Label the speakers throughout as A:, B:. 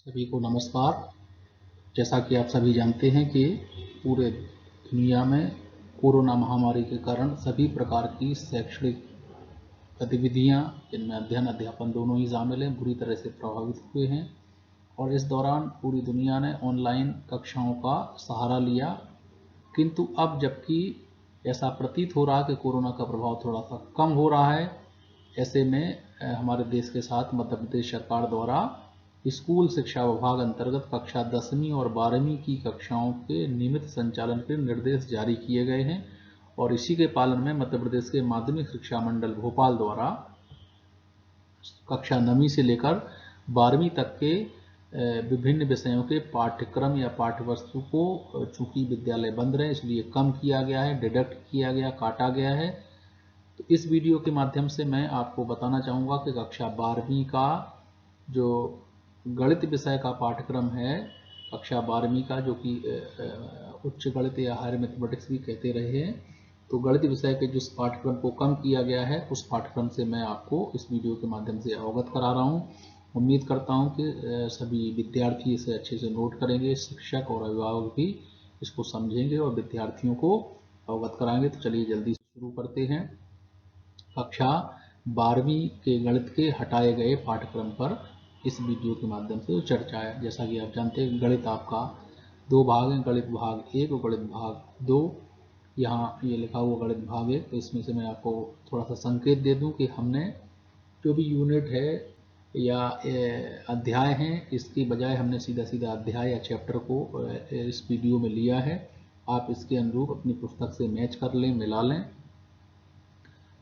A: सभी को नमस्कार। जैसा कि आप सभी जानते हैं कि पूरे दुनिया में कोरोना महामारी के कारण सभी प्रकार की शैक्षणिक गतिविधियां, जिनमें अध्ययन अध्यापन दोनों ही शामिल हैं, बुरी तरह से प्रभावित हुए हैं। और इस दौरान पूरी दुनिया ने ऑनलाइन कक्षाओं का सहारा लिया। किंतु अब जबकि ऐसा प्रतीत हो रहा है कि कोरोना का प्रभाव थोड़ा सा कम हो रहा है, ऐसे में हमारे देश के साथ मध्य प्रदेश सरकार द्वारा स्कूल शिक्षा विभाग अंतर्गत कक्षा 10वीं और 12वीं की कक्षाओं के नियमित संचालन के निर्देश जारी किए गए हैं। और इसी के पालन में मध्य प्रदेश के माध्यमिक शिक्षा मंडल भोपाल द्वारा कक्षा 9वीं से लेकर 12वीं तक के विभिन्न विषयों के पाठ्यक्रम या पाठ्यवस्तु को, चूंकि विद्यालय बंद रहे इसलिए कम किया गया है, डिडक्ट किया गया, काटा गया है। तो इस वीडियो के माध्यम से मैं आपको बताना चाहूँगा कि कक्षा 12वीं का जो गणित विषय का पाठ्यक्रम है, कक्षा 12वीं का, जो कि उच्च गणित या हायर मैथमेटिक्स भी कहते रहे हैं, तो गणित विषय के जिस पाठ्यक्रम को कम किया गया है उस पाठ्यक्रम से मैं आपको इस वीडियो के माध्यम से अवगत करा रहा हूँ। उम्मीद करता हूँ कि सभी विद्यार्थी इसे अच्छे से नोट करेंगे, शिक्षक और अभिभावक भी इसको समझेंगे और विद्यार्थियों को अवगत कराएंगे। तो चलिए जल्दी शुरू करते हैं। कक्षा 12वीं के गणित के हटाए गए पाठ्यक्रम पर इस वीडियो के माध्यम से चर्चा है। जैसा कि आप जानते हैं, गणित आपका 2 भाग हैं, गणित भाग 1 और गणित भाग 2। यहाँ ये लिखा हुआ गणित भाग 1, तो इसमें से मैं आपको थोड़ा सा संकेत दे दूं कि हमने जो भी यूनिट है या अध्याय हैं, इसकी बजाय हमने सीधा सीधा अध्याय या चैप्टर को इस वीडियो में लिया है। आप इसके अनुरूप अपनी पुस्तक से मैच कर लें, मिला लें।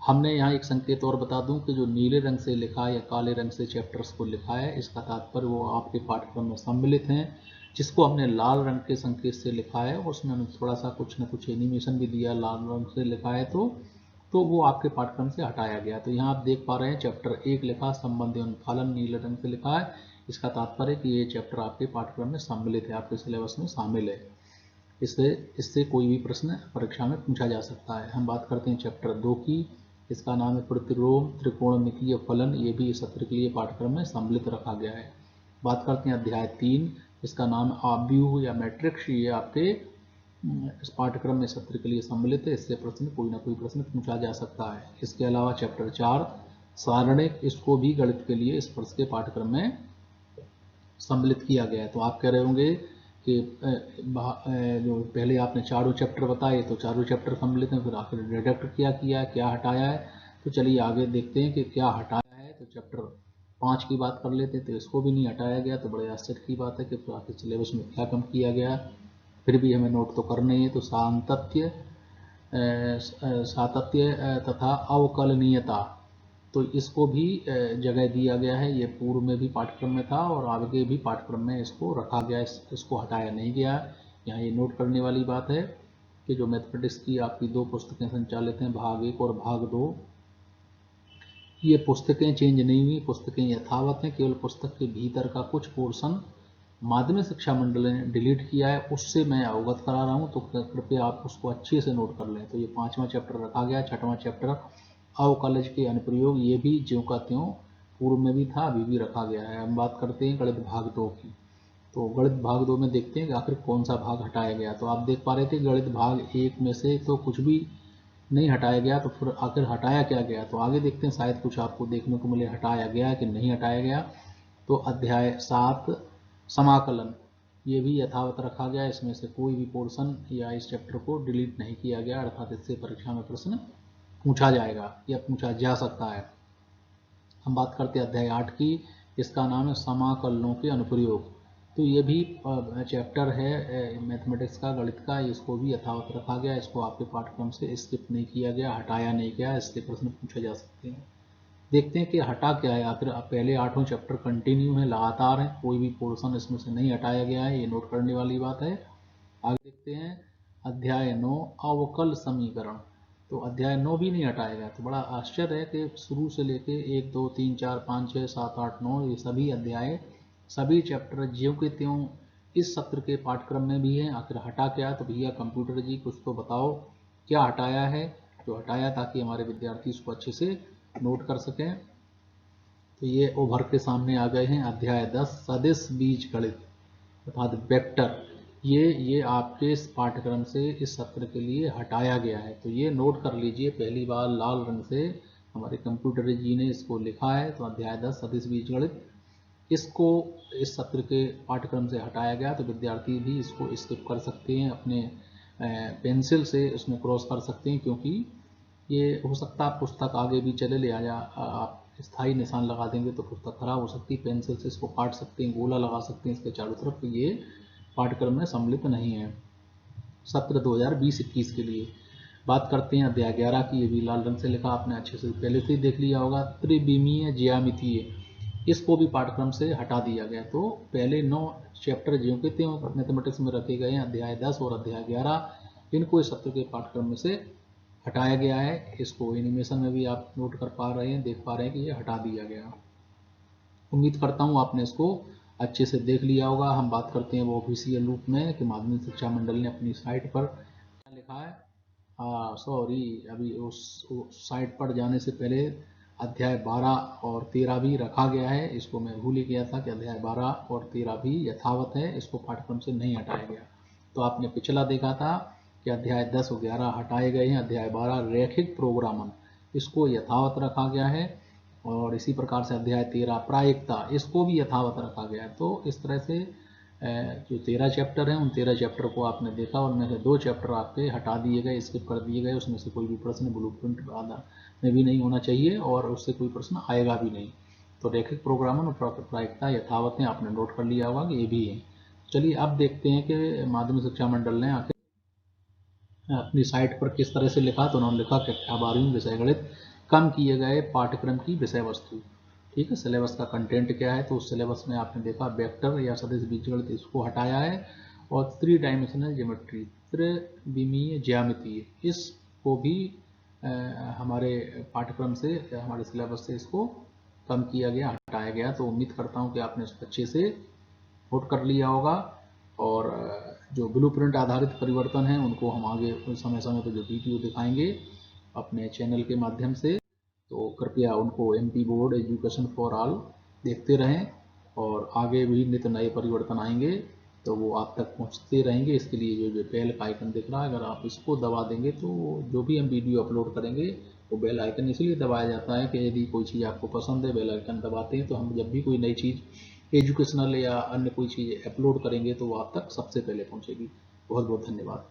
A: हमने यहाँ एक संकेत और बता दूं कि जो नीले रंग से लिखा है या काले रंग से चैप्टर्स को लिखा है, इसका तात्पर्य वो आपके पाठ्यक्रम में सम्मिलित हैं। जिसको हमने लाल रंग के संकेत से लिखा है, उसमें हमने थोड़ा सा कुछ न कुछ एनिमेशन भी दिया, लाल रंग से लिखा है तो वो आपके पाठ्यक्रम से हटाया गया। तो यहाँ आप देख पा रहे हैं चैप्टर 1 लिखा संबंध एवं फलन नीले रंग से लिखा है। इसका तात्पर्य कि ये चैप्टर आपके पाठ्यक्रम में सम्मिलित है, आपके सिलेबस में शामिल है। इससे कोई भी प्रश्न परीक्षा में पूछा जा सकता है। हम बात करते हैं चैप्टर 2 की। इसका नाम है प्रतिलोम त्रिकोणमितीय फलन। ये भी इस सत्र के लिए पाठ्यक्रम में सम्मिलित रखा गया है। बात करते हैं अध्याय 3। इसका नाम है आव्यूह या मैट्रिक्स। ये आपके इस पाठ्यक्रम में सत्र के लिए सम्मिलित है। इससे प्रश्न कोई ना कोई प्रश्न पूछा जा सकता है। इसके अलावा चैप्टर 4 सारणिक, इसको भी गणित के लिए इस वर्ष के पाठ्यक्रम में सम्मिलित किया गया है। तो आप कह रहे होंगे कि जो पहले आपने चारों चैप्टर बताए, तो चारों चैप्टर सम्मिलित हैं, फिर आखिर डिडक्ट किया, क्या हटाया है। तो चलिए आगे देखते हैं कि क्या हटाया है। तो चैप्टर 5 की बात कर लेते हैं, तो इसको भी नहीं हटाया गया। तो बड़े आश्चर्य की बात है कि आखिर सिलेबस में क्या कम किया गया, फिर भी हमें नोट तो करना ही है। तो सातत्य तथा अवकलनीयता, तो इसको भी जगह दिया गया है। ये पूर्व में भी पाठ्यक्रम में था और आगे भी पाठ्यक्रम में इसको रखा गया, इसको हटाया नहीं गया। यहाँ ये नोट करने वाली बात है कि जो मैथमेटिक्स की आपकी 2 पुस्तकें संचालित हैं, भाग 1 और भाग 2, ये पुस्तकें चेंज नहीं हुई, पुस्तकें यथावत हैं। केवल पुस्तक के भीतर का कुछ पोर्शन माध्यमिक शिक्षा मंडल ने डिलीट किया है, उससे मैं अवगत करा रहा हूँ। तो कृपया आप उसको अच्छे से नोट कर लें। तो ये 5वां चैप्टर रखा गया। 6वां चैप्टर अवकलज के अनुप्रयोग, ये भी ज्यों का त्यों पूर्व में भी था, अभी भी रखा गया है। हम बात करते हैं गणित भाग 2 की। तो गणित भाग 2 में देखते हैं कि आखिर कौन सा भाग हटाया गया। तो आप देख पा रहे थे गणित भाग 1 में से तो कुछ भी नहीं हटाया गया, तो फिर आखिर हटाया क्या गया। तो आगे देखते हैं, शायद कुछ आपको देखने को मिले हटाया गया कि नहीं हटाया गया। तो अध्याय 7 समाकलन, ये भी यथावत रखा गया। इसमें से कोई भी पोर्शन या इस चैप्टर को डिलीट नहीं किया गया, अर्थात इससे परीक्षा में प्रश्न पूछा जाएगा या पूछा जा सकता है। हम बात करते हैं अध्याय 8 की। इसका नाम है समाकलनों के अनुप्रयोग। तो ये भी चैप्टर है मैथमेटिक्स का, गणित का। इसको भी यथावत रखा गया, इसको आपके पाठ्यक्रम से स्किप नहीं किया गया, हटाया नहीं गया, इससे प्रश्न पूछे जा सकते हैं। देखते हैं कि हटा क्या है। आखिर पहले 8 चैप्टर कंटिन्यू है, लगातार है, कोई भी पोर्शन इसमें से नहीं हटाया गया है, ये नोट करने वाली बात है। आगे देखते हैं अध्याय 9 अवकल समीकरण। तो अध्याय 9 भी नहीं हटाया गया। तो बड़ा आश्चर्य है कि शुरू से लेके 1 2 3 4 5 6 7 8 9 ये सभी अध्याय, सभी चैप्टर ज्यों के त्यों इस सत्र के पाठ्यक्रम में भी हैं। आखिर हटा क्या। तो भैया कंप्यूटर जी कुछ तो बताओ क्या हटाया है, जो हटाया, ताकि हमारे विद्यार्थी इसको अच्छे से नोट कर सकें। तो ये उभर के सामने आ गए हैं। अध्याय 10 सदिश बीजगणित अर्थात वेक्टर, ये आपके इस पाठ्यक्रम से इस सत्र के लिए हटाया गया है। तो ये नोट कर लीजिए, पहली बार लाल रंग से हमारे कंप्यूटर जी ने इसको लिखा है। तो अध्याय 10 सदिश बीजगणित, इसको इस सत्र के पाठ्यक्रम से हटाया गया। तो विद्यार्थी भी इसको स्किप कर सकते हैं, अपने पेंसिल से उसमें क्रॉस कर सकते हैं, क्योंकि ये हो सकता है पुस्तक आगे भी चले, लिहाजा आप स्थायी निशान लगा देंगे तो पुस्तक खराब हो सकती है। पेंसिल से इसको काट सकते हैं, गोला लगा सकते हैं इसके चारों तरफ। तो ये पाठ्यक्रम में सम्मिलित नहीं है सत्र 2020-21 के लिए। बात करते हैं अध्याय 11 की। ये भी लाल रंग से लिखा, आपने अच्छे से पहले से ही देख लिया होगा। त्रिविमीय ज्यामितीय, इसको भी पाठ्यक्रम से हटा दिया गया। तो पहले 9 चैप्टर ज्योमेट्री मैथमेटिक्स में रखे गए हैं, अध्याय 10 और अध्याय 11, इनको इस सत्र के पाठ्यक्रम में से हटाया गया है। इसको एनिमेशन में भी आप नोट कर पा रहे हैं, देख पा रहे हैं कि ये हटा दिया गया। उम्मीद करता हूँ आपने इसको अच्छे से देख लिया होगा। हम बात करते हैं वो ऑफिशियल रूप में कि माध्यमिक शिक्षा मंडल ने अपनी साइट पर क्या लिखा है। सॉरी, अभी उस साइट पर जाने से पहले अध्याय 12 और 13 भी रखा गया है। इसको मैं भूल ही गया था कि अध्याय 12 और 13 भी यथावत है, इसको पाठ्यक्रम से नहीं हटाया गया। तो आपने पिछला देखा था कि अध्याय 10 और 11 हटाए गए हैं। अध्याय 12 रैखिक प्रोग्रामन, इसको यथावत रखा गया है। और इसी प्रकार से अध्याय 13 प्रायिकता, इसको भी यथावत रखा गया है। तो इस तरह से जो 13 चैप्टर हैं, उन 13 चैप्टर को आपने देखा, उनमें से 2 चैप्टर आपके हटा दिए गए, स्किप कर दिए गए। उसमें से कोई भी प्रश्न ब्लूप्रिंट में भी नहीं होना चाहिए और उससे कोई प्रश्न आएगा भी नहीं। तो रैखिक प्रोग्रामन और प्रायिकता यथावत हैं, आपने नोट कर लिया होगा कि ये भी है। चलिए अब देखते हैं कि माध्यमिक शिक्षा मंडल ने आखिर अपनी साइट पर किस तरह से लिखा। तो उन्होंने लिखा कि 12वीं विषय गणित कम किए गए पाठ्यक्रम की विषय वस्तु। ठीक है, सिलेबस का कंटेंट क्या है। तो उस सिलेबस में आपने देखा वेक्टर या सदिश बीजगणित, इसको हटाया है। और 3 डायमेंशनल ज्योमेट्री, त्रिविमीय ज्यामिति, इसको भी हमारे पाठ्यक्रम से, हमारे सिलेबस से इसको कम किया गया, हटाया गया। तो उम्मीद करता हूँ कि आपने इसको अच्छे से नोट कर लिया होगा। और जो ब्लूप्रिंट आधारित परिवर्तन हैं उनको हम आगे समय समय पर जो वीडियो दिखाएंगे अपने चैनल के माध्यम से, तो कृपया उनको MP board education for all देखते रहें। और आगे भी नित्य नए परिवर्तन आएंगे तो वो आप तक पहुंचते रहेंगे। इसके लिए जो बेल का आइकन दिख रहा है, अगर आप इसको दबा देंगे तो जो भी हम वीडियो अपलोड करेंगे, वो बेल आइकन इसलिए दबाया जाता है कि यदि कोई चीज़ आपको पसंद है, बेल आइकन दबाते हैं तो हम जब भी कोई नई चीज़ एजुकेशनल या अन्य कोई चीज़ अपलोड करेंगे तो वो आप तक सबसे पहले पहुंचेगी। बहुत बहुत धन्यवाद।